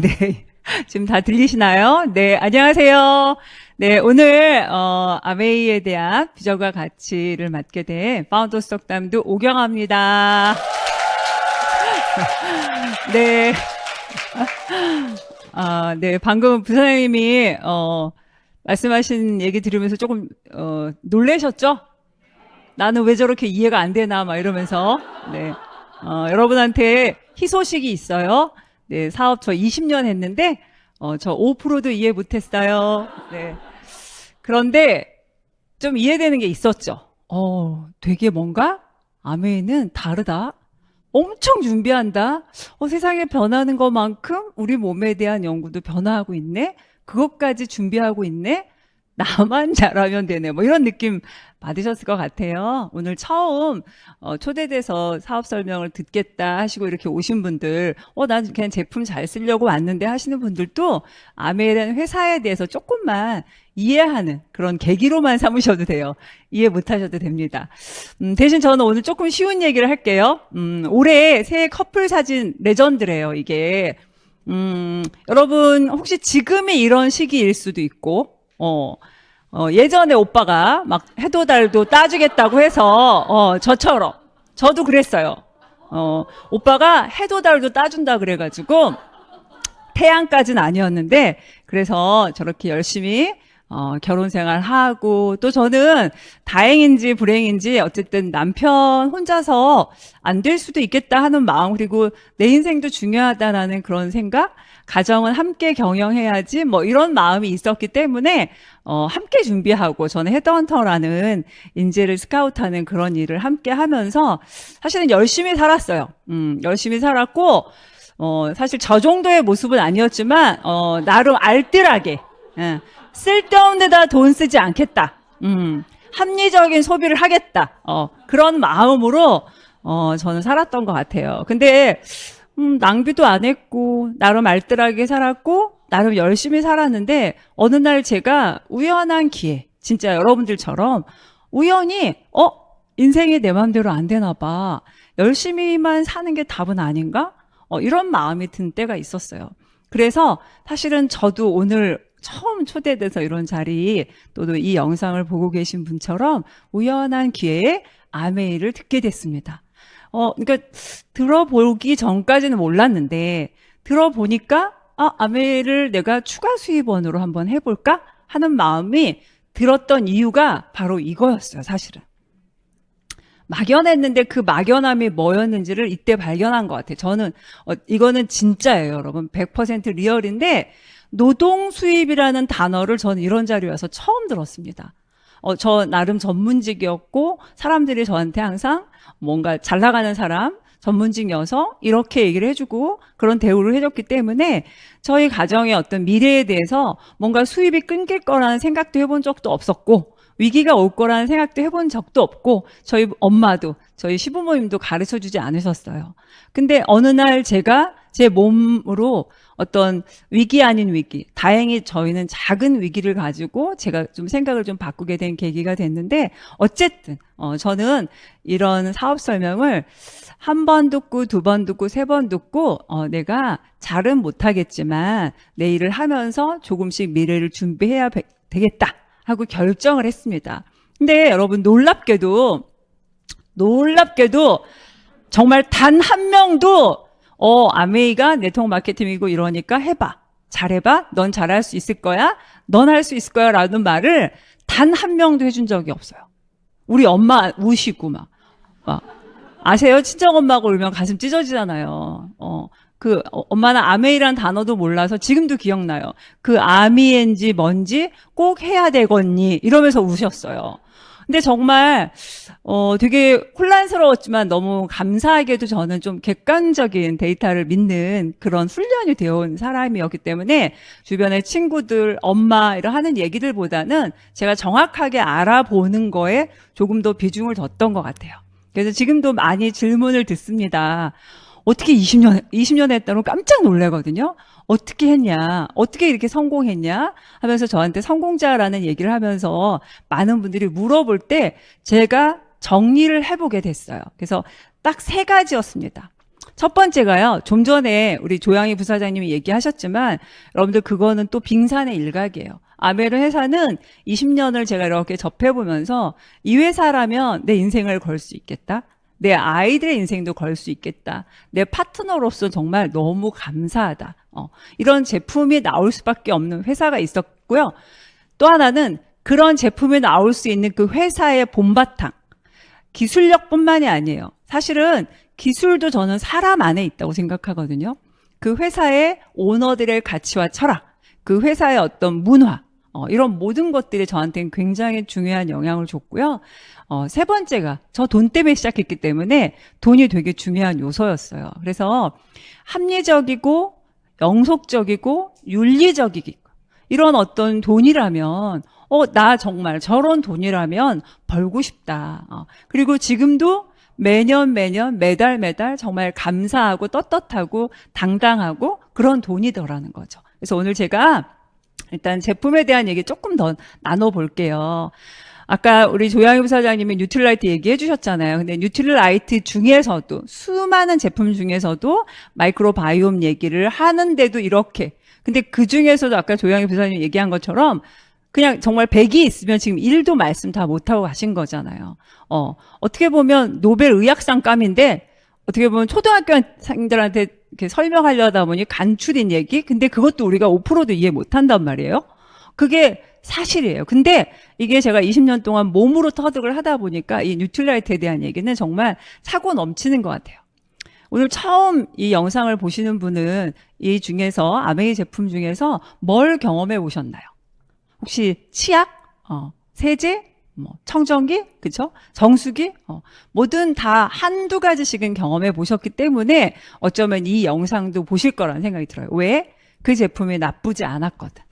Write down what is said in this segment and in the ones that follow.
네. 지금 다 들리시나요? 네, 안녕하세요. 네, 오늘, 아메이에 대한 비전과 가치를 맡게 된 파운더 속담도 오경아입니다. 네. 네, 방금 부사장님이, 말씀하신 얘기 들으면서 조금, 놀라셨죠? 나는 왜 저렇게 이해가 안 되나, 막 이러면서. 네. 여러분한테 희소식이 있어요. 네, 사업 저 20년 했는데, 저 5%도 이해 못했어요. 네. 그런데 좀 이해되는 게 있었죠. 되게 뭔가 아메이는 다르다. 엄청 준비한다. 세상에 변하는 것만큼 우리 몸에 대한 연구도 변화하고 있네. 그것까지 준비하고 있네. 나만 잘하면 되네. 뭐 이런 느낌 받으셨을 것 같아요. 오늘 처음 초대돼서 사업 설명을 듣겠다 하시고 이렇게 오신 분들, 난 그냥 제품 잘 쓰려고 왔는데 하시는 분들도 아메이라는 회사에 대해서 조금만 이해하는 그런 계기로만 삼으셔도 돼요. 이해 못 하셔도 됩니다. 대신 저는 오늘 조금 쉬운 얘기를 할게요. 올해 새해 커플 사진 레전드래요, 이게. 여러분, 혹시 지금이 이런 시기일 수도 있고, 예전에 오빠가 막 해도 달도 따주겠다고 해서, 저처럼, 저도 그랬어요. 오빠가 해도 달도 따준다 그래가지고, 태양까지는 아니었는데, 그래서 저렇게 열심히, 결혼 생활 하고, 또 저는 다행인지 불행인지 어쨌든 남편 혼자서 안 될 수도 있겠다 하는 마음, 그리고 내 인생도 중요하다라는 그런 생각, 가정은 함께 경영해야지, 뭐 이런 마음이 있었기 때문에, 함께 준비하고, 저는 헤드헌터라는 인재를 스카우트하는 그런 일을 함께 하면서, 사실은 열심히 살았어요. 열심히 살았고, 사실 저 정도의 모습은 아니었지만, 나름 알뜰하게, 쓸데없는 데다 돈 쓰지 않겠다. 합리적인 소비를 하겠다. 그런 마음으로, 저는 살았던 것 같아요. 근데, 낭비도 안 했고, 나름 알뜰하게 살았고, 나름 열심히 살았는데, 어느 날 제가 우연한 기회, 진짜 여러분들처럼 우연히, 인생이 내 마음대로 안 되나 봐. 열심히만 사는 게 답은 아닌가? 이런 마음이 든 때가 있었어요. 그래서 사실은 저도 오늘 처음 초대돼서 이런 자리, 또 이 영상을 보고 계신 분처럼 우연한 기회에 아메이를 듣게 됐습니다. 그러니까 들어보기 전까지는 몰랐는데 들어보니까 아메이를 내가 추가 수입원으로 한번 해볼까 하는 마음이 들었던 이유가 바로 이거였어요. 사실은 막연했는데 그 막연함이 뭐였는지를 이때 발견한 것 같아요. 저는 이거는 진짜예요, 여러분. 100% 리얼인데 노동 수입이라는 단어를 저는 이런 자리에 와서 처음 들었습니다. 저 나름 전문직이었고 사람들이 저한테 항상 뭔가 잘 나가는 사람, 전문직 여성 이렇게 얘기를 해주고 그런 대우를 해줬기 때문에 저희 가정의 어떤 미래에 대해서 뭔가 수입이 끊길 거라는 생각도 해본 적도 없었고 위기가 올 거라는 생각도 해본 적도 없고 저희 엄마도 저희 시부모님도 가르쳐주지 않으셨어요. 근데 어느 날 제가 제 몸으로 어떤 위기 아닌 위기, 다행히 저희는 작은 위기를 가지고 제가 좀 생각을 좀 바꾸게 된 계기가 됐는데 어쨌든 저는 이런 사업 설명을 한 번 듣고 두 번 듣고 세 번 듣고 내가 잘은 못하겠지만 내 일을 하면서 조금씩 미래를 준비해야 되겠다 하고 결정을 했습니다. 근데 여러분 놀랍게도 정말 단 한 명도 아메이가 네트워크 마케팅이고 이러니까 해봐. 잘해봐. 넌 잘할 수 있을 거야. 넌 할 수 있을 거야. 라는 말을 단 한 명도 해준 적이 없어요. 우리 엄마 우시고 막 아세요? 친정엄마가 울면 가슴 찢어지잖아요. 엄마는 아메이란 단어도 몰라서 지금도 기억나요. 그 아미엔지 뭔지 꼭 해야 되겠니? 이러면서 우셨어요. 근데 정말 되게 혼란스러웠지만 너무 감사하게도 저는 좀 객관적인 데이터를 믿는 그런 훈련이 되어온 사람이었기 때문에 주변의 친구들, 엄마 이런 하는 얘기들보다는 제가 정확하게 알아보는 거에 조금 더 비중을 뒀던 것 같아요. 그래서 지금도 많이 질문을 듣습니다. 어떻게 20년 했다고 깜짝 놀라거든요. 어떻게 했냐? 어떻게 이렇게 성공했냐? 하면서 저한테 성공자라는 얘기를 하면서 많은 분들이 물어볼 때 제가 정리를 해보게 됐어요. 그래서 딱 세 가지였습니다. 첫 번째가요. 좀 전에 우리 조양희 부사장님이 얘기하셨지만 여러분들 그거는 또 빙산의 일각이에요. 아메르 회사는 20년을 제가 이렇게 접해보면서 이 회사라면 내 인생을 걸 수 있겠다. 내 아이들의 인생도 걸 수 있겠다. 내 파트너로서 정말 너무 감사하다. 이런 제품이 나올 수밖에 없는 회사가 있었고요. 또 하나는 그런 제품이 나올 수 있는 그 회사의 본바탕. 기술력뿐만이 아니에요. 사실은 기술도 저는 사람 안에 있다고 생각하거든요. 그 회사의 오너들의 가치와 철학, 그 회사의 어떤 문화, 이런 모든 것들이 저한테는 굉장히 중요한 영향을 줬고요. 세 번째가 저 돈 때문에 시작했기 때문에 돈이 되게 중요한 요소였어요. 그래서 합리적이고 영속적이고 윤리적이고 이런 어떤 돈이라면 나 정말 저런 돈이라면 벌고 싶다. 그리고 지금도 매년 매달 정말 감사하고 떳떳하고 당당하고 그런 돈이더라는 거죠. 그래서 오늘 제가 일단 제품에 대한 얘기 조금 더 나눠볼게요. 아까 우리 조양희 부사장님이 뉴트릴라이트 얘기해 주셨잖아요. 근데 뉴트릴라이트 중에서도 수많은 제품 중에서도 마이크로바이옴 얘기를 하는데도 이렇게 근데 그 중에서도 아까 조양희 부사장님이 얘기한 것처럼 그냥 정말 100이 있으면 지금 1도 말씀 다 못하고 가신 거잖아요. 어떻게 보면 노벨 의학상 감인데 어떻게 보면 초등학교생들한테 이렇게 설명하려다 보니 간추린 얘기? 근데 그것도 우리가 5%도 이해 못한단 말이에요. 그게 사실이에요. 근데 이게 제가 20년 동안 몸으로 터득을 하다 보니까 이 뉴트릴라이트에 대한 얘기는 정말 차고 넘치는 것 같아요. 오늘 처음 이 영상을 보시는 분은 이 중에서 아메이 제품 중에서 뭘 경험해 보셨나요? 혹시 치약, 세제, 청정기, 그쵸? 정수기, 뭐든 다 한두 가지씩은 경험해 보셨기 때문에 어쩌면 이 영상도 보실 거라는 생각이 들어요. 왜? 그 제품이 나쁘지 않았거든.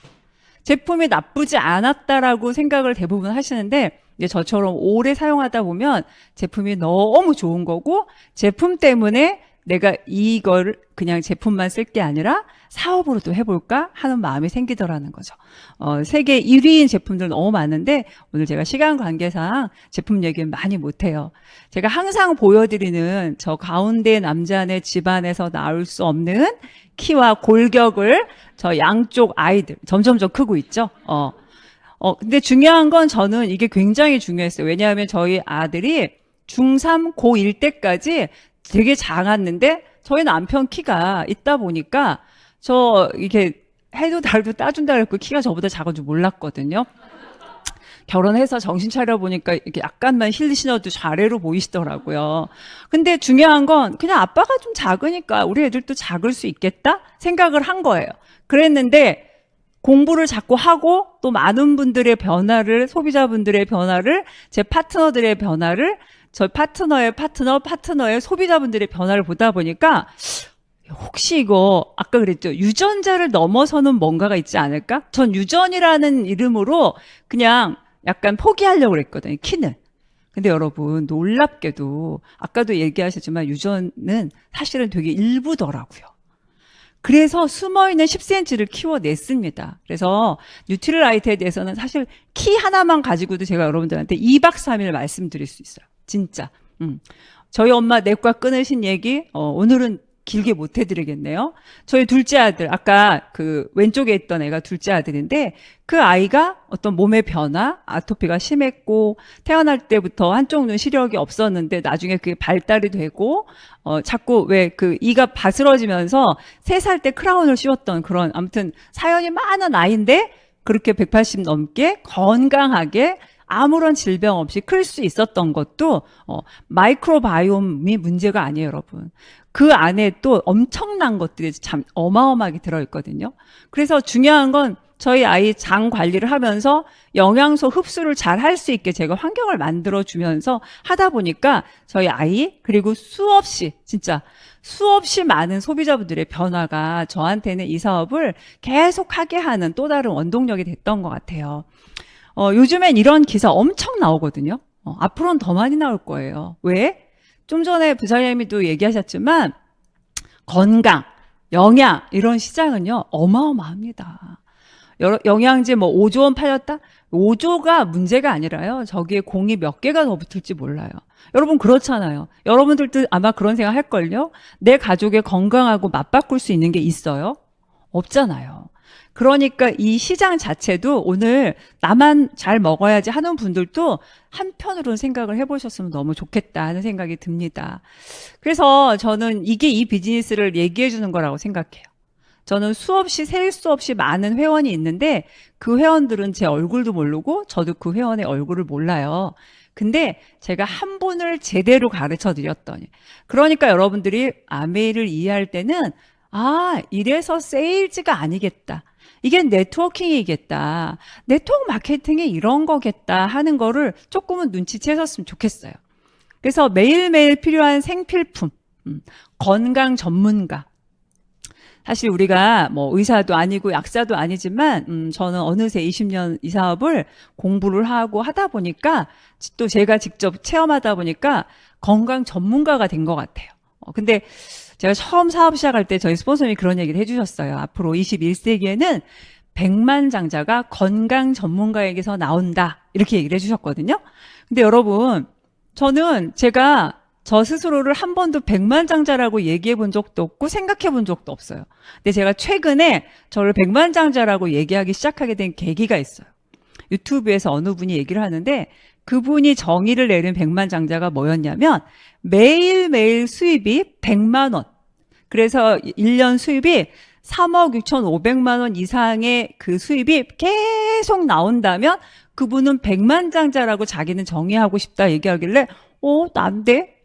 제품이 나쁘지 않았다라고 생각을 대부분 하시는데 이제 저처럼 오래 사용하다 보면 제품이 너무 좋은 거고 제품 때문에 내가 이걸 그냥 제품만 쓸 게 아니라 사업으로도 해볼까 하는 마음이 생기더라는 거죠. 세계 1위인 제품들 너무 많은데 오늘 제가 시간 관계상 제품 얘기는 많이 못해요. 제가 항상 보여드리는 저 가운데 남자네 집안에서 나올 수 없는 키와 골격을 저 양쪽 아이들 점점점 크고 있죠. 근데 중요한 건 저는 이게 굉장히 중요했어요. 왜냐하면 저희 아들이 중3, 고1 때까지 되게 작았는데 저희 남편 키가 있다 보니까 저 이렇게 해도 달도 따준다 그랬고 키가 저보다 작은 줄 몰랐거든요. 결혼해서 정신 차려보니까 이렇게 약간만 힐 신어도 좌래로 보이시더라고요. 근데 중요한 건 그냥 아빠가 좀 작으니까 우리 애들도 작을 수 있겠다 생각을 한 거예요. 그랬는데 공부를 자꾸 하고 또 많은 분들의 변화를 소비자분들의 변화를 제 파트너들의 변화를 저 파트너의 파트너의 소비자분들의 변화를 보다 보니까 혹시 이거 아까 그랬죠. 유전자를 넘어서는 뭔가가 있지 않을까? 전 유전이라는 이름으로 그냥 약간 포기하려고 그랬거든요. 키는. 근데 여러분 놀랍게도 아까도 얘기하셨지만 유전은 사실은 되게 일부더라고요. 그래서 숨어있는 10cm를 키워냈습니다. 그래서 뉴트릴라이트에 대해서는 사실 키 하나만 가지고도 제가 여러분들한테 2박 3일 말씀드릴 수 있어요. 진짜. 저희 엄마 내과 끊으신 얘기 오늘은 길게 못 해드리겠네요. 저희 둘째 아들, 아까 그 왼쪽에 있던 애가 둘째 아들인데 그 아이가 어떤 몸의 변화, 아토피가 심했고 태어날 때부터 한쪽 눈 시력이 없었는데 나중에 그게 발달이 되고 자꾸 왜 그 이가 바스러지면서 3살 때 크라운을 씌웠던 그런 아무튼 사연이 많은 아이인데 그렇게 180 넘게 건강하게 아무런 질병 없이 클 수 있었던 것도 마이크로바이옴이 문제가 아니에요, 여러분. 그 안에 또 엄청난 것들이 참 어마어마하게 들어있거든요. 그래서 중요한 건 저희 아이 장 관리를 하면서 영양소 흡수를 잘 할 수 있게 제가 환경을 만들어주면서 하다 보니까 저희 아이 그리고 수없이 진짜 수없이 많은 소비자분들의 변화가 저한테는 이 사업을 계속하게 하는 또 다른 원동력이 됐던 것 같아요. 요즘엔 이런 기사 엄청 나오거든요. 앞으로는 더 많이 나올 거예요. 왜? 좀 전에 부사장님도 얘기하셨지만 건강, 영양 이런 시장은요 어마어마합니다. 영양제 뭐 5조 원 팔렸다? 5조가 문제가 아니라요. 저기에 공이 몇 개가 더 붙을지 몰라요. 여러분 그렇잖아요. 여러분들도 아마 그런 생각 할걸요? 내 가족의 건강하고 맞바꿀 수 있는 게 있어요? 없잖아요. 그러니까 이 시장 자체도 오늘 나만 잘 먹어야지 하는 분들도 한편으로는 생각을 해보셨으면 너무 좋겠다 하는 생각이 듭니다. 그래서 저는 이게 이 비즈니스를 얘기해 주는 거라고 생각해요. 저는 수없이 셀 수 없이 많은 회원이 있는데 그 회원들은 제 얼굴도 모르고 저도 그 회원의 얼굴을 몰라요. 근데 제가 한 분을 제대로 가르쳐 드렸더니 그러니까 여러분들이 아메이를 이해할 때는 이래서 세일즈가 아니겠다. 이게 네트워킹이겠다. 네트워크 마케팅이 이런 거겠다 하는 거를 조금은 눈치채셨으면 좋겠어요. 그래서 매일매일 필요한 생필품, 건강 전문가. 사실 우리가 뭐 의사도 아니고 약사도 아니지만 저는 어느새 20년 이 사업을 공부를 하고 하다 보니까 또 제가 직접 체험하다 보니까 건강 전문가가 된 것 같아요. 근데 제가 처음 사업 시작할 때 저희 스폰서님이 그런 얘기를 해주셨어요. 앞으로 21세기에는 백만장자가 건강 전문가에게서 나온다. 이렇게 얘기를 해주셨거든요. 근데 여러분, 저는 제가 저 스스로를 한 번도 백만장자라고 얘기해 본 적도 없고 생각해 본 적도 없어요. 근데 제가 최근에 저를 백만장자라고 얘기하기 시작하게 된 계기가 있어요. 유튜브에서 어느 분이 얘기를 하는데 그분이 정의를 내린 백만장자가 뭐였냐면 매일매일 수입이 100만 원. 그래서 1년 수입이 3억 6,500만 원 이상의 그 수입이 계속 나온다면 그분은 백만장자라고 자기는 정의하고 싶다 얘기하길래 난데?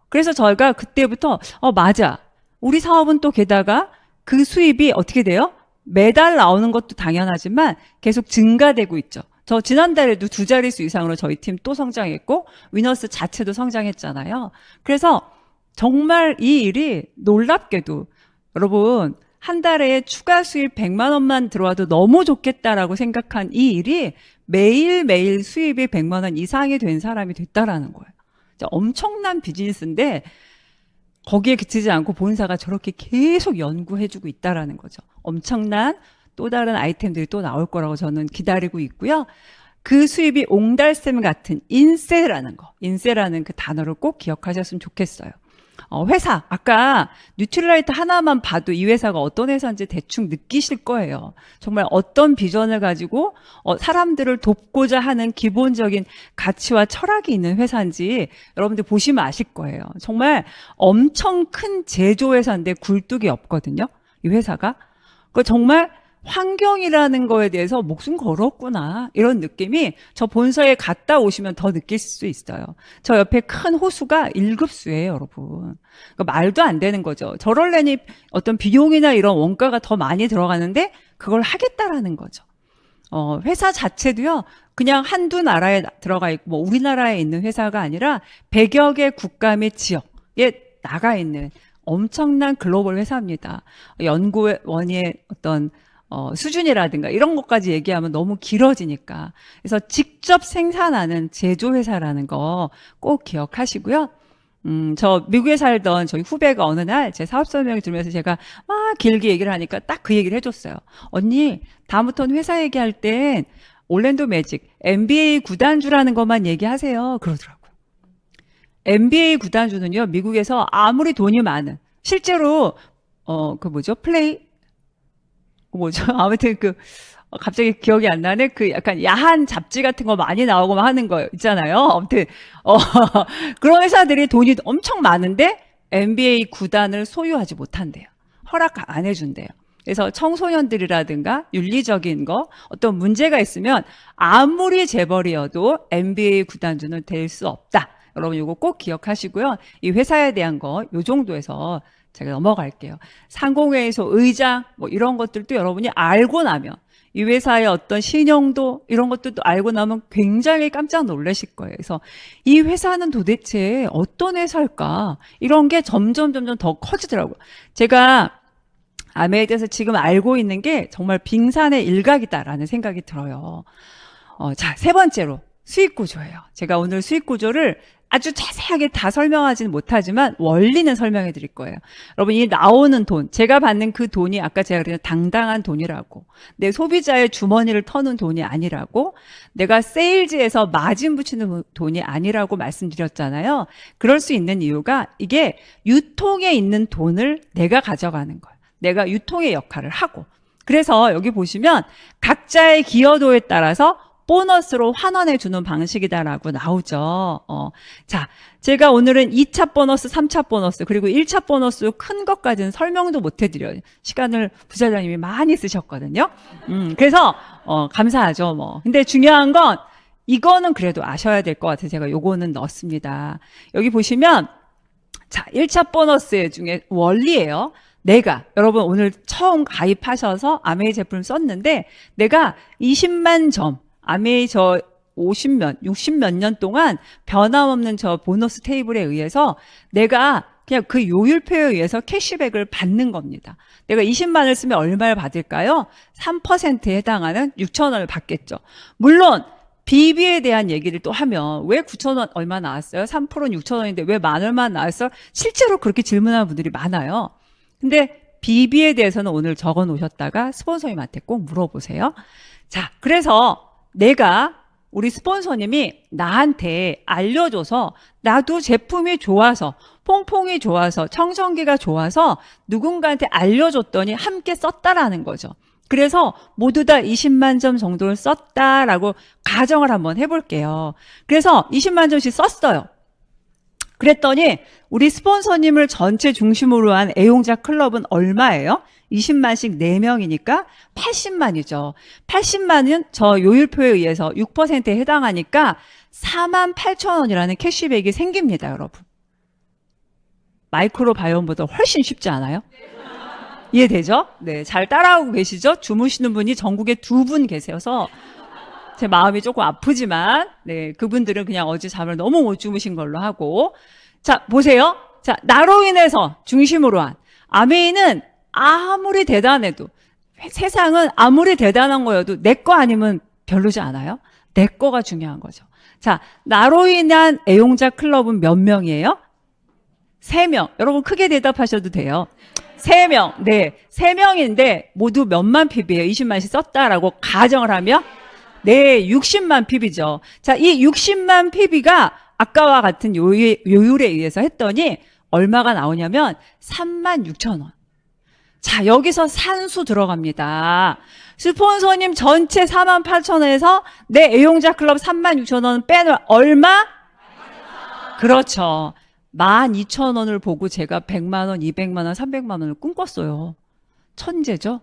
그래서 저희가 그때부터 맞아. 우리 사업은 또 게다가 그 수입이 어떻게 돼요? 매달 나오는 것도 당연하지만 계속 증가되고 있죠. 저 지난달에도 2자릿수 이상으로 저희 팀 또 성장했고 위너스 자체도 성장했잖아요. 그래서 정말 이 일이 놀랍게도 여러분 한 달에 추가 수입 100만 원만 들어와도 너무 좋겠다라고 생각한 이 일이 매일매일 수입이 100만 원 이상이 된 사람이 됐다라는 거예요. 엄청난 비즈니스인데 거기에 그치지 않고 본사가 저렇게 계속 연구해주고 있다라는 거죠. 엄청난 또 다른 아이템들이 또 나올 거라고 저는 기다리고 있고요. 그 수입이 옹달샘 같은 인세라는 거, 인세라는 그 단어를 꼭 기억하셨으면 좋겠어요. 회사, 아까 뉴트릴라이트 하나만 봐도 이 회사가 어떤 회사인지 대충 느끼실 거예요. 정말 어떤 비전을 가지고 사람들을 돕고자 하는 기본적인 가치와 철학이 있는 회사인지 여러분들 보시면 아실 거예요. 정말 엄청 큰 제조회사인데 굴뚝이 없거든요. 이 회사가. 정말 환경이라는 거에 대해서 목숨 걸었구나 이런 느낌이 저 본사에 갔다 오시면 더 느낄 수 있어요. 저 옆에 큰 호수가 1급수예요 여러분. 그러니까 말도 안 되는 거죠. 저럴래니 어떤 비용이나 이런 원가가 더 많이 들어가는데 그걸 하겠다라는 거죠. 회사 자체도요 그냥 한두 나라에 들어가 있고 뭐 우리나라에 있는 회사가 아니라 100여 개 국가 및 지역에 나가 있는 엄청난 글로벌 회사입니다. 연구원의 어떤 수준이라든가 이런 것까지 얘기하면 너무 길어지니까. 그래서 직접 생산하는 제조회사라는 거 꼭 기억하시고요. 저 미국에 살던 저희 후배가 어느 날 제 사업 설명을 들으면서 제가 막 길게 얘기를 하니까 딱 그 얘기를 해줬어요. 언니, 다음부터는 회사 얘기할 땐 올랜도 매직, NBA 구단주라는 것만 얘기하세요. 그러더라고요. NBA 구단주는요, 미국에서 아무리 돈이 많은, 실제로, 아무튼 갑자기 기억이 안 나네. 약간 야한 잡지 같은 거 많이 나오고 하는 거 있잖아요. 아무튼, 그런 회사들이 돈이 엄청 많은데 NBA 구단을 소유하지 못한대요. 허락 안 해준대요. 그래서 청소년들이라든가 윤리적인 거, 어떤 문제가 있으면 아무리 재벌이어도 NBA 구단주는 될 수 없다. 여러분 이거 꼭 기억하시고요. 이 회사에 대한 거 요 정도에서 제가 넘어갈게요. 상공회의소 의장 뭐 이런 것들도 여러분이 알고 나면 이 회사의 어떤 신용도 이런 것들도 알고 나면 굉장히 깜짝 놀라실 거예요. 그래서 이 회사는 도대체 어떤 회사일까? 이런 게 점점 더 커지더라고요. 제가 아메에 대해서 지금 알고 있는 게 정말 빙산의 일각이다라는 생각이 들어요. 자, 세 번째로 수익 구조예요. 제가 오늘 수익 구조를 아주 자세하게 다 설명하지는 못하지만 원리는 설명해 드릴 거예요. 여러분, 이 나오는 돈, 제가 받는 그 돈이 아까 제가 그랬던 당당한 돈이라고, 내 소비자의 주머니를 터는 돈이 아니라고, 내가 세일즈에서 마진 붙이는 돈이 아니라고 말씀드렸잖아요. 그럴 수 있는 이유가 이게 유통에 있는 돈을 내가 가져가는 거예요. 내가 유통의 역할을 하고. 그래서 여기 보시면 각자의 기여도에 따라서 보너스로 환원해 주는 방식이다라고 나오죠. 자, 제가 오늘은 2차 보너스, 3차 보너스, 그리고 1차 보너스 큰 것까지는 설명도 못 해드려요. 시간을 부사장님이 많이 쓰셨거든요. 그래서 감사하죠, 뭐. 근데 중요한 건 이거는 그래도 아셔야 될 것 같아요. 제가 요거는 넣었습니다. 여기 보시면 자, 1차 보너스 중에 원리예요. 내가 여러분 오늘 처음 가입하셔서 아메이 제품을 썼는데 내가 20만 점 아메이 저 60 몇 년 동안 변함없는 저 보너스 테이블에 의해서 내가 그냥 그 요율표에 의해서 캐시백을 받는 겁니다. 내가 20만을 쓰면 얼마를 받을까요? 3%에 해당하는 6,000원을 받겠죠. 물론 비비에 대한 얘기를 또 하면 왜 9,000원 얼마 나왔어요? 3%는 6,000원인데 왜 만 얼마 나왔어요? 실제로 그렇게 질문하는 분들이 많아요. 근데 비비에 대해서는 오늘 적어 놓으셨다가 스폰서님한테 꼭 물어보세요. 자, 그래서 내가 우리 스폰서님이 나한테 알려줘서 나도 제품이 좋아서 퐁퐁이 좋아서 청정기가 좋아서 누군가한테 알려줬더니 함께 썼다라는 거죠. 그래서 모두 다 20만 점 정도를 썼다라고 가정을 한번 해볼게요. 그래서 20만 점씩 썼어요. 그랬더니 우리 스폰서님을 전체 중심으로 한 애용자 클럽은 얼마예요? 20만씩 4명이니까 80만이죠. 80만은 저 요율표에 의해서 6%에 해당하니까 48,000원이라는 캐시백이 생깁니다, 여러분. 마이크로바이옴보다 훨씬 쉽지 않아요? 이해되죠? 네, 잘 따라하고 계시죠? 주무시는 분이 전국에 2분 계셔서 제 마음이 조금 아프지만 네, 그분들은 그냥 어제 잠을 너무 못 주무신 걸로 하고. 자, 보세요. 자, 나로 인해서 중심으로 한 아메이는 아무리 대단해도 세상은 아무리 대단한 거여도 내 거 아니면 별로지 않아요? 내 거가 중요한 거죠. 자, 나로 인한 애용자 클럽은 몇 명이에요? 3명. 여러분 크게 대답하셔도 돼요. 3명. 네, 3명인데 모두 몇만 PB예요? 20만씩 썼다라고 가정을 하면 네, 60만 PB죠. 자, 이 60만 PB가 아까와 같은 요율에 의해서 했더니 얼마가 나오냐면 36,000원. 자, 여기서 산수 들어갑니다. 스폰서님 전체 48,000원에서 내 애용자 클럽 36,000원 빼면 얼마? 그렇죠. 12,000원을 보고 제가 100만 원, 200만 원, 300만 원을 꿈꿨어요. 천재죠?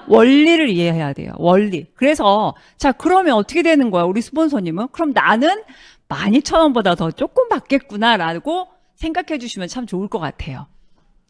원리를 이해해야 돼요. 원리. 그래서 자, 그러면 어떻게 되는 거야? 우리 스폰서님은? 그럼 나는 12,000원보다 더 조금 받겠구나라고 생각해 주시면 참 좋을 것 같아요.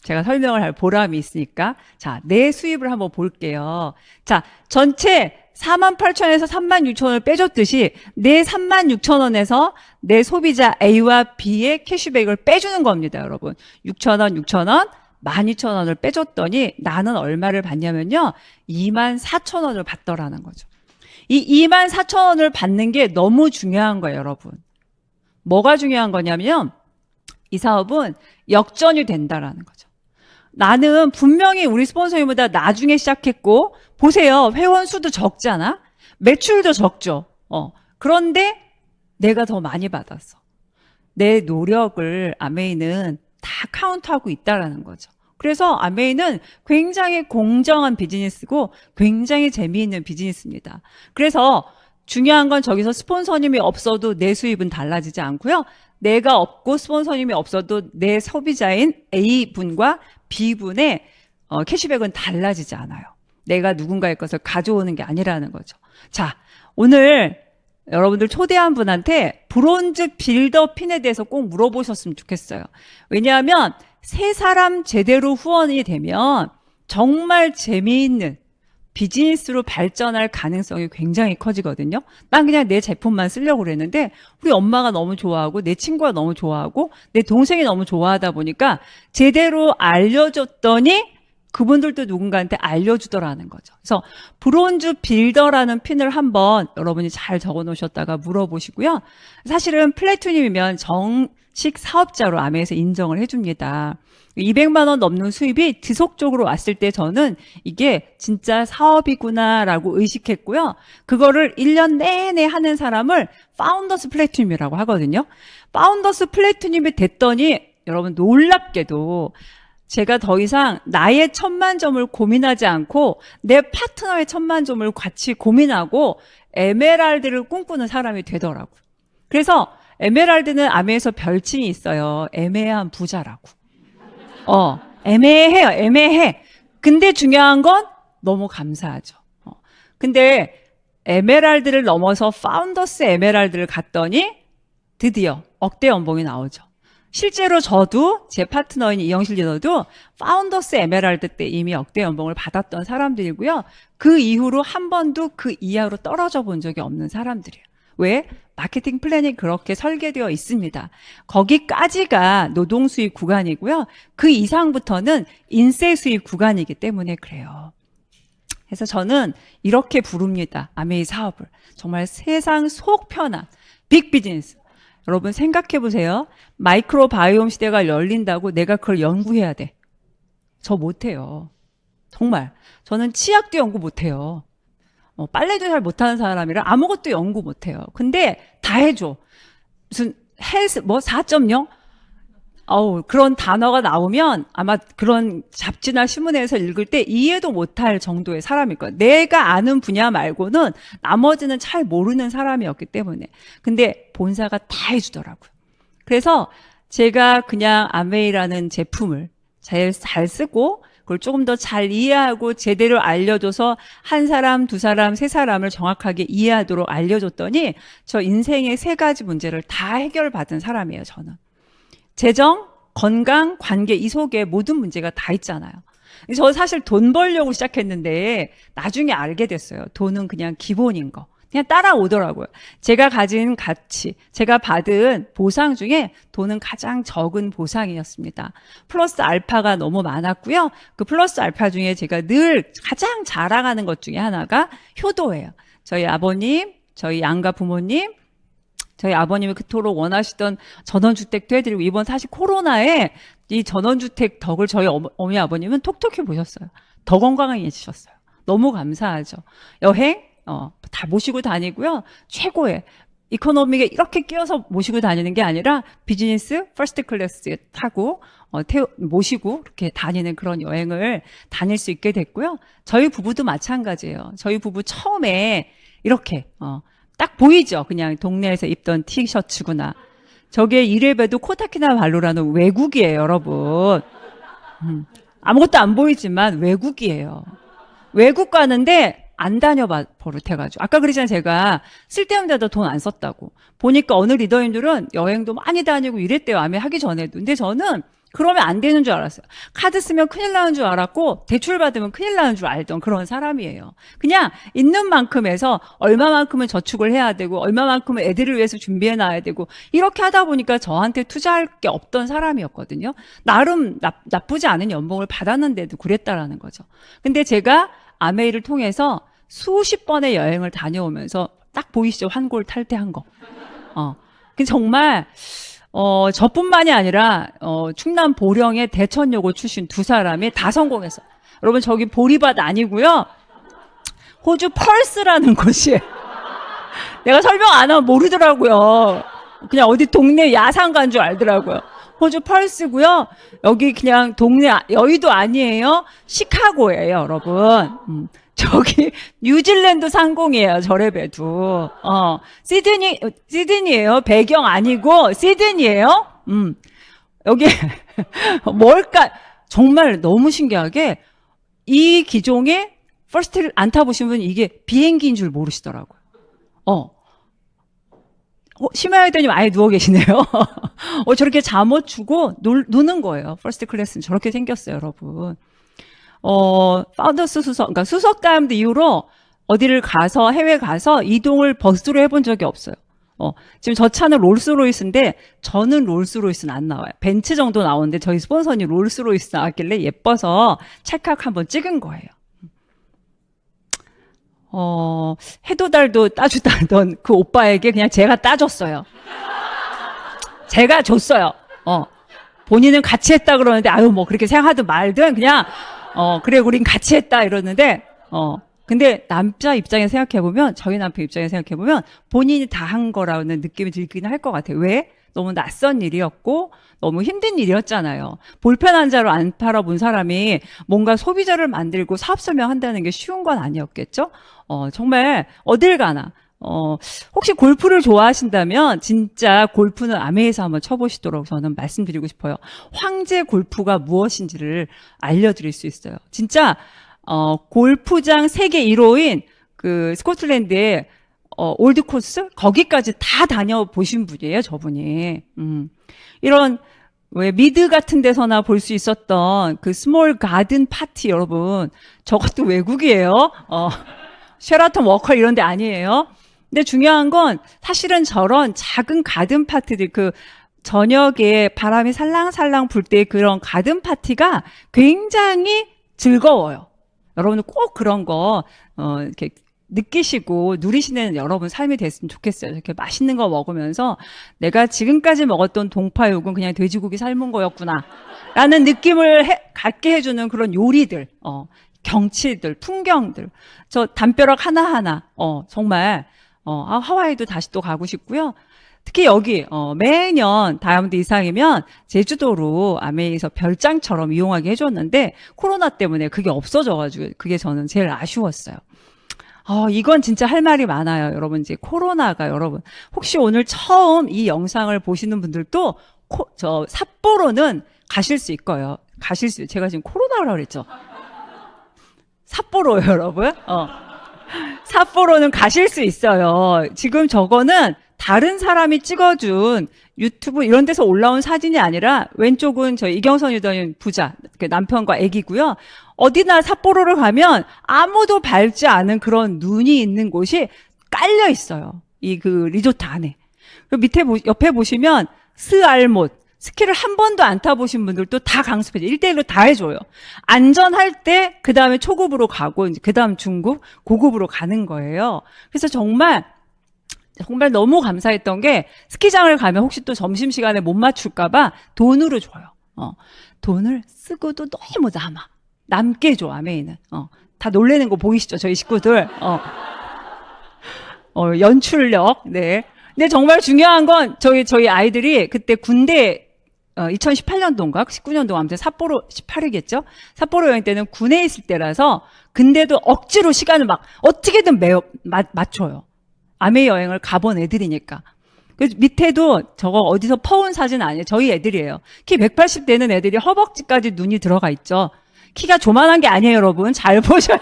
제가 설명을 할 보람이 있으니까. 자, 내 수입을 한번 볼게요. 자, 전체 48,000원에서 36,000원을 빼줬듯이 내 36,000원에서 내 소비자 A와 B의 캐시백을 빼주는 겁니다, 여러분. 6,000원, 6,000원, 12,000원을 빼줬더니 나는 얼마를 받냐면요. 24,000원을 받더라는 거죠. 이 24,000원을 받는 게 너무 중요한 거예요, 여러분. 뭐가 중요한 거냐면 이 사업은 역전이 된다라는 거죠. 나는 분명히 우리 스폰서님보다 나중에 시작했고 보세요. 회원 수도 적잖아. 매출도 적죠. 그런데 내가 더 많이 받았어. 내 노력을 아메이는 다 카운트하고 있다라는 거죠. 그래서 아메이는 굉장히 공정한 비즈니스고 굉장히 재미있는 비즈니스입니다. 그래서 중요한 건 저기서 스폰서님이 없어도 내 수입은 달라지지 않고요. 내가 없고 스폰서님이 없어도 내 소비자인 A분과 B분의 캐시백은 달라지지 않아요. 내가 누군가의 것을 가져오는 게 아니라는 거죠. 자, 오늘 여러분들 초대한 분한테 브론즈 빌더 핀에 대해서 꼭 물어보셨으면 좋겠어요. 왜냐하면 세 사람 제대로 후원이 되면 정말 재미있는 비즈니스로 발전할 가능성이 굉장히 커지거든요. 난 그냥 내 제품만 쓰려고 그랬는데 우리 엄마가 너무 좋아하고 내 친구가 너무 좋아하고 내 동생이 너무 좋아하다 보니까 제대로 알려줬더니 그분들도 누군가한테 알려주더라는 거죠. 그래서 브론즈 빌더라는 핀을 한번 여러분이 잘 적어 놓으셨다가 물어보시고요. 사실은 플래티늄이면 정식 사업자로 아메에서 인정을 해줍니다. 200만 원 넘는 수입이 지속적으로 왔을 때 저는 이게 진짜 사업이구나라고 의식했고요. 그거를 1년 내내 하는 사람을 파운더스 플래티늄이라고 하거든요. 파운더스 플래티늄이 됐더니 여러분 놀랍게도 제가 더 이상 나의 1000만 점을 고민하지 않고 내 파트너의 1000만 점을 같이 고민하고 에메랄드를 꿈꾸는 사람이 되더라고요. 그래서 에메랄드는 아메에서 별칭이 있어요. 애매한 부자라고. 애매해요. 애매해. 근데 중요한 건 너무 감사하죠. 근데 에메랄드를 넘어서 파운더스 에메랄드를 갔더니 드디어 억대 연봉이 나오죠. 실제로 저도 제 파트너인 이영실 리더도 파운더스 에메랄드 때 이미 억대 연봉을 받았던 사람들이고요. 그 이후로 한 번도 그 이하로 떨어져 본 적이 없는 사람들이에요. 왜? 마케팅 플랜이 그렇게 설계되어 있습니다. 거기까지가 노동 수입 구간이고요. 그 이상부터는 인세 수입 구간이기 때문에 그래요. 그래서 저는 이렇게 부릅니다. 아메이 사업을. 정말 세상 속 편한 빅 비즈니스. 여러분 생각해 보세요. 마이크로바이옴 시대가 열린다고 내가 그걸 연구해야 돼. 저 못해요. 정말. 저는 치약도 연구 못해요. 빨래도 잘 못하는 사람이라 아무것도 연구 못해요. 근데 다 해줘. 무슨 헬스 4.0? 그런 단어가 나오면 아마 그런 잡지나 신문에서 읽을 때 이해도 못할 정도의 사람일 거예요. 내가 아는 분야 말고는 나머지는 잘 모르는 사람이었기 때문에. 근데 본사가 다 해주더라고요. 그래서 제가 그냥 아메이라는 제품을 잘 쓰고 그걸 조금 더 잘 이해하고 제대로 알려줘서 한 사람, 두 사람, 세 사람을 정확하게 이해하도록 알려줬더니 저 인생의 3가지 문제를 다 해결받은 사람이에요, 저는. 재정, 건강, 관계 이 속에 모든 문제가 다 있잖아요. 저 사실 돈 벌려고 시작했는데 나중에 알게 됐어요. 돈은 그냥 기본인 거. 그냥 따라오더라고요. 제가 가진 가치, 제가 받은 보상 중에 돈은 가장 적은 보상이었습니다. 플러스 알파가 너무 많았고요. 그 플러스 알파 중에 제가 늘 가장 자랑하는 것 중에 하나가 효도예요. 저희 아버님, 저희 양가 부모님, 저희 아버님이 그토록 원하시던 전원주택도 해드리고 이번 사실 코로나에 이 전원주택 덕을 저희 어머니 아버님은 톡톡히 보셨어요. 더 건강해지셨어요. 너무 감사하죠. 여행 다 모시고 다니고요. 최고의 이코노미에 이렇게 끼워서 모시고 다니는 게 아니라 비즈니스 퍼스트 클래스 타고 모시고 이렇게 다니는 그런 여행을 다닐 수 있게 됐고요. 저희 부부도 마찬가지예요. 저희 부부 처음에 이렇게 딱 보이죠? 그냥 동네에서 입던 티셔츠구나. 저게 이래봬도 코타키나발루라는 외국이에요, 여러분. 아무것도 안 보이지만 외국이에요. 외국 가는데 안 다녀봐 버릇해가지고. 아까 그러잖아요. 제가 쓸데없는 데다 돈 안 썼다고. 보니까 어느 리더님들은 여행도 많이 다니고 이랬대요. 아메 하기 전에도. 근데 저는 그러면 안 되는 줄 알았어요. 카드 쓰면 큰일 나는 줄 알았고 대출 받으면 큰일 나는 줄 알던 그런 사람이에요. 그냥 있는 만큼에서 얼마만큼은 저축을 해야 되고 얼마만큼은 애들을 위해서 준비해 놔야 되고 이렇게 하다 보니까 저한테 투자할 게 없던 사람이었거든요. 나름 나쁘지 않은 연봉을 받았는데도 그랬다라는 거죠. 근데 제가 아메이를 통해서 수십 번의 여행을 다녀오면서 딱 보이시죠? 환골 탈퇴한 거. 정말 저뿐만이 아니라 충남 보령의 대천여고 출신 2사람이 다 성공했어요. 여러분 저기 보리밭 아니고요. 호주 펄스라는 곳이에요. 내가 설명 안 하면 모르더라고요. 그냥 어디 동네 야산 간 줄 알더라고요. 호주 펄스고요. 여기 그냥 동네 여의도 아니에요. 시카고예요, 여러분. 저기 뉴질랜드 상공이에요. 저래봬도. 시드니예요. 배경 아니고 시드니예요. 여기 뭘까? 정말 너무 신기하게 이 기종에 퍼스트를 안 타보신 분은 이게 비행기인 줄 모르시더라고요. 심야회원님 아예 누워 계시네요. 저렇게 잠옷 주고 노는 거예요. 퍼스트 클래스는 저렇게 생겼어요, 여러분. 파운더스 수석, 그러니까 수석감도 이후로 어디를 가서, 해외 가서 이동을 버스로 해본 적이 없어요. 지금 저 차는 롤스로이스인데 저는 롤스로이스는 안 나와요. 벤츠 정도 나오는데 저희 스폰서님 롤스로이스 나왔길래 예뻐서 찰칵 한번 찍은 거예요. 해도 달도 따주다던 그 오빠에게 그냥 제가 따줬어요. 제가 줬어요. 본인은 같이 했다 그러는데 아유 뭐 그렇게 생각하든 말든 그냥 그래 우린 같이 했다 이러는데 근데 남자 입장에 생각해보면 저희 남편 입장에 생각해보면 본인이 다 한 거라는 느낌이 들긴 할 것 같아요. 왜? 너무 낯선 일이었고 너무 힘든 일이었잖아요. 볼펜 한 자루 안 팔아본 사람이 뭔가 소비자를 만들고 사업 설명한다는 게 쉬운 건 아니었겠죠? 정말 어딜 가나 혹시 골프를 좋아하신다면 진짜 골프는 아메에서 한번 쳐보시도록 저는 말씀드리고 싶어요. 황제 골프가 무엇인지를 알려드릴 수 있어요. 진짜 골프장 세계 1호인 그 스코틀랜드의 올드 코스 거기까지 다 다녀보신 분이에요, 저분이. 이런 왜 미드 같은 데서나 볼 수 있었던 그 스몰 가든 파티 여러분 저것도 외국이에요. 쉐라톤 워커 이런 데 아니에요. 근데 중요한 건 사실은 저런 작은 가든 파티들 그 저녁에 바람이 살랑살랑 불 때 그런 가든 파티가 굉장히 즐거워요. 여러분은 꼭 그런 거 이렇게 느끼시고 누리시는 여러분 삶이 됐으면 좋겠어요. 이렇게 맛있는 거 먹으면서 내가 지금까지 먹었던 동파육은 그냥 돼지고기 삶은 거였구나 라는 느낌을 갖게 해주는 그런 요리들, 경치들, 풍경들, 저 담벼락 하나하나 정말 하와이도 다시 또 가고 싶고요. 특히 여기 매년 다이아몬드 이상이면 제주도로 아메이에서 별장처럼 이용하게 해줬는데 코로나 때문에 그게 없어져가지고 그게 저는 제일 아쉬웠어요. 이건 진짜 할 말이 많아요. 여러분 이제 코로나가 여러분 혹시 오늘 처음 이 영상을 보시는 분들도 저 삿포로는 가실 수 있고요. 제가 지금 코로나라고 그랬죠. 삿포로요 여러분. 삿포로는 가실 수 있어요. 지금 저거는 다른 사람이 찍어준 유튜브 이런 데서 올라온 사진이 아니라 왼쪽은 저희 이경선 유도인 부자 남편과 아기고요. 어디나 삿포로를 가면 아무도 밟지 않은 그런 눈이 있는 곳이 깔려 있어요. 이 그 리조트 안에. 그 밑에 옆에 보시면 스알못 스키를 한 번도 안 타보신 분들도 다 강습해줘요. 1대1로 다 해줘요. 안전할 때 그 다음에 초급으로 가고 이제 그 다음 중급, 고급으로 가는 거예요. 그래서 정말 너무 감사했던 게 스키장을 가면 혹시 또 점심시간에 못 맞출까봐 돈으로 줘요. 돈을 쓰고도 너무 남게 줘, 아메이는. 다 놀래는 거 보이시죠? 저희 식구들. 연출력, 네. 근데 정말 중요한 건 저희 아이들이 그때 군대 2018년도인가 19년도 아무튼 삿포로 18이겠죠. 삿포로 여행 때는 군에 있을 때라서 근데도 억지로 시간을 막 어떻게든 맞춰요. 아메 여행을 가본 애들이니까. 그 밑에도 저거 어디서 퍼온 사진 아니에요. 저희 애들이에요. 키 180 되는 애들이 허벅지까지 눈이 들어가 있죠. 키가 조만한 게 아니에요, 여러분. 잘 보셔야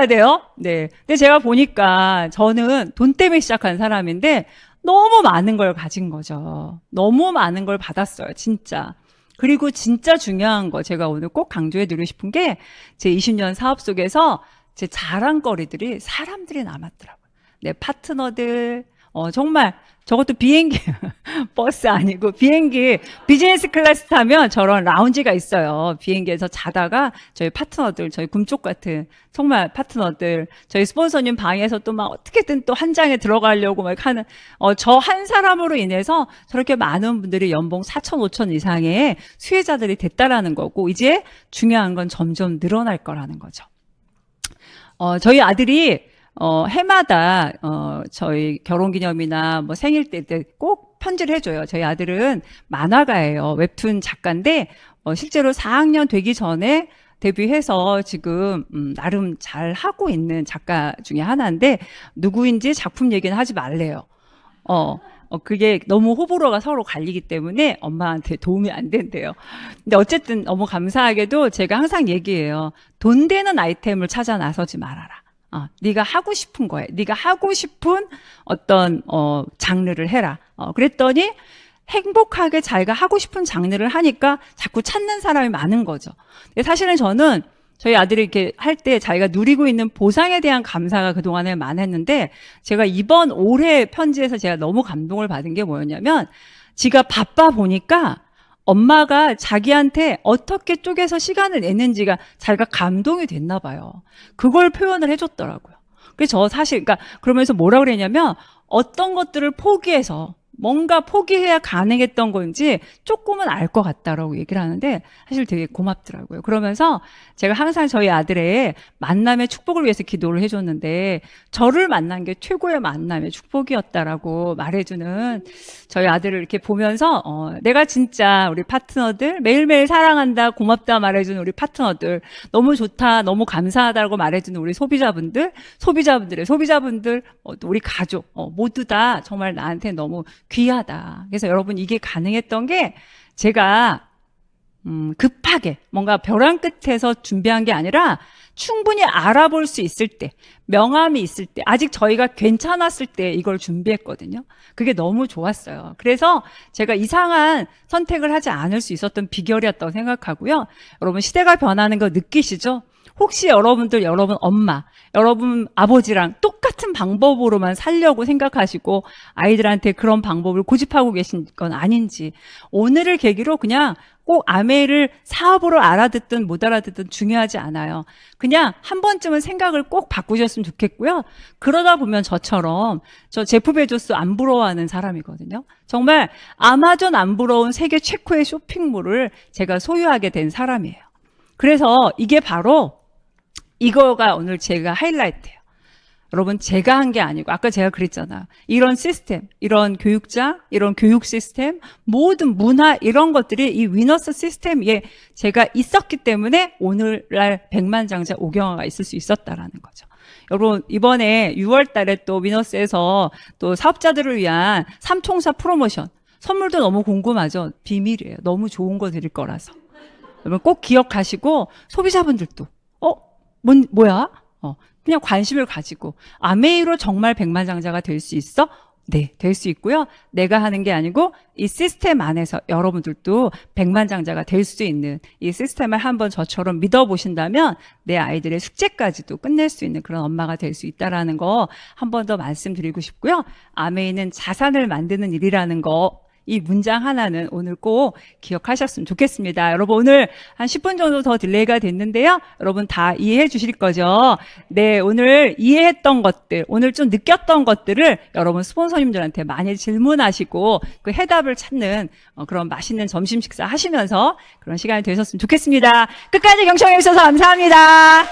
돼요. 네. 근데 제가 보니까 저는 돈 때문에 시작한 사람인데 너무 많은 걸 가진 거죠. 너무 많은 걸 받았어요, 진짜. 그리고 진짜 중요한 거 제가 오늘 꼭 강조해 드리고 싶은 게 제 20년 사업 속에서 제 자랑거리들이 사람들이 남았더라고요. 내 파트너들, 정말 저것도 비행기, 버스 아니고 비행기 비즈니스 클래스 타면 저런 라운지가 있어요. 비행기에서 자다가 저희 파트너들, 저희 금쪽 같은 정말 파트너들, 저희 스폰서님 방에서 또 막 어떻게든 또 한 장에 들어가려고 막 하는, 저 한 사람으로 인해서 저렇게 많은 분들이 연봉 4천, 5천 이상의 수혜자들이 됐다라는 거고, 이제 중요한 건 점점 늘어날 거라는 거죠. 저희 아들이 해마다 저희 결혼기념이나 뭐 생일 때 꼭 편지를 해줘요. 저희 아들은 만화가예요. 웹툰 작가인데 실제로 4학년 되기 전에 데뷔해서 지금 나름 잘 하고 있는 작가 중에 하나인데 누구인지 작품 얘기는 하지 말래요. 그게 너무 호불호가 서로 갈리기 때문에 엄마한테 도움이 안 된대요. 근데 어쨌든 너무 감사하게도 제가 항상 얘기해요. 돈 되는 아이템을 찾아 나서지 말아라. 네가 하고 싶은 거에, 네가 하고 싶은 어떤 장르를 해라. 그랬더니 행복하게 자기가 하고 싶은 장르를 하니까 자꾸 찾는 사람이 많은 거죠. 근데 사실은 저는 저희 아들이 이렇게 할 때 자기가 누리고 있는 보상에 대한 감사가 그동안에 많았는데 제가 이번 올해 편지에서 제가 너무 감동을 받은 게 뭐였냐면 지가 바빠 보니까 엄마가 자기한테 어떻게 쪼개서 시간을 냈는지가 자기가 감동이 됐나 봐요. 그걸 표현을 해줬더라고요. 그래서 저 사실 그러니까 그러면서 뭐라 그랬냐면 어떤 것들을 포기해서 뭔가 포기해야 가능했던 건지 조금은 알 것 같다라고 얘기를 하는데 사실 되게 고맙더라고요. 그러면서 제가 항상 저희 아들의 만남의 축복을 위해서 기도를 해줬는데 저를 만난 게 최고의 만남의 축복이었다라고 말해주는 저희 아들을 이렇게 보면서 내가 진짜 우리 파트너들 매일매일 사랑한다 고맙다 말해주는 우리 파트너들 너무 좋다 너무 감사하다고 말해주는 우리 소비자분들 또 우리 가족 모두 다 정말 나한테 너무 귀하다. 그래서 여러분 이게 가능했던 게 제가 급하게 뭔가 벼랑 끝에서 준비한 게 아니라 충분히 알아볼 수 있을 때, 명암이 있을 때, 아직 저희가 괜찮았을 때 이걸 준비했거든요. 그게 너무 좋았어요. 그래서 제가 이상한 선택을 하지 않을 수 있었던 비결이었다고 생각하고요. 여러분 시대가 변하는 거 느끼시죠? 혹시 여러분들, 여러분 엄마, 여러분 아버지랑 똑같은 방법으로만 살려고 생각하시고 아이들한테 그런 방법을 고집하고 계신 건 아닌지 오늘을 계기로 그냥 꼭 아메이를 사업으로 알아듣든 못 알아듣든 중요하지 않아요. 그냥 한 번쯤은 생각을 꼭 바꾸셨으면 좋겠고요. 그러다 보면 저처럼 저 제프 베조스 안 부러워하는 사람이거든요. 정말 아마존 안 부러운 세계 최고의 쇼핑몰을 제가 소유하게 된 사람이에요. 그래서 이게 바로 이거가 오늘 제가 하이라이트예요. 여러분 제가 한 게 아니고 아까 제가 그랬잖아요. 이런 시스템, 이런 교육자, 이런 교육 시스템, 모든 문화 이런 것들이 이 위너스 시스템 위에 제가 있었기 때문에 오늘날 백만장자 오경화가 있을 수 있었다라는 거죠. 여러분 이번에 6월 달에 또 위너스에서 또 사업자들을 위한 삼총사 프로모션 선물도 너무 궁금하죠. 비밀이에요. 너무 좋은 거 드릴 거라서. 여러분 꼭 기억하시고 소비자분들도 뭐야? 그냥 관심을 가지고 아메이로 정말 백만장자가 될 수 있어? 네, 될 수 있고요. 내가 하는 게 아니고 이 시스템 안에서 여러분들도 백만장자가 될 수 있는 이 시스템을 한번 저처럼 믿어보신다면 내 아이들의 숙제까지도 끝낼 수 있는 그런 엄마가 될 수 있다는 거 한 번 더 말씀드리고 싶고요. 아메이는 자산을 만드는 일이라는 거 이 문장 하나는 오늘 꼭 기억하셨으면 좋겠습니다. 여러분 오늘 한 10분 정도 더 딜레이가 됐는데요. 여러분 다 이해해 주실 거죠? 네, 오늘 이해했던 것들, 오늘 좀 느꼈던 것들을 여러분 스폰서님들한테 많이 질문하시고 그 해답을 찾는 그런 맛있는 점심 식사 하시면서 그런 시간이 되셨으면 좋겠습니다. 끝까지 경청해 주셔서 감사합니다.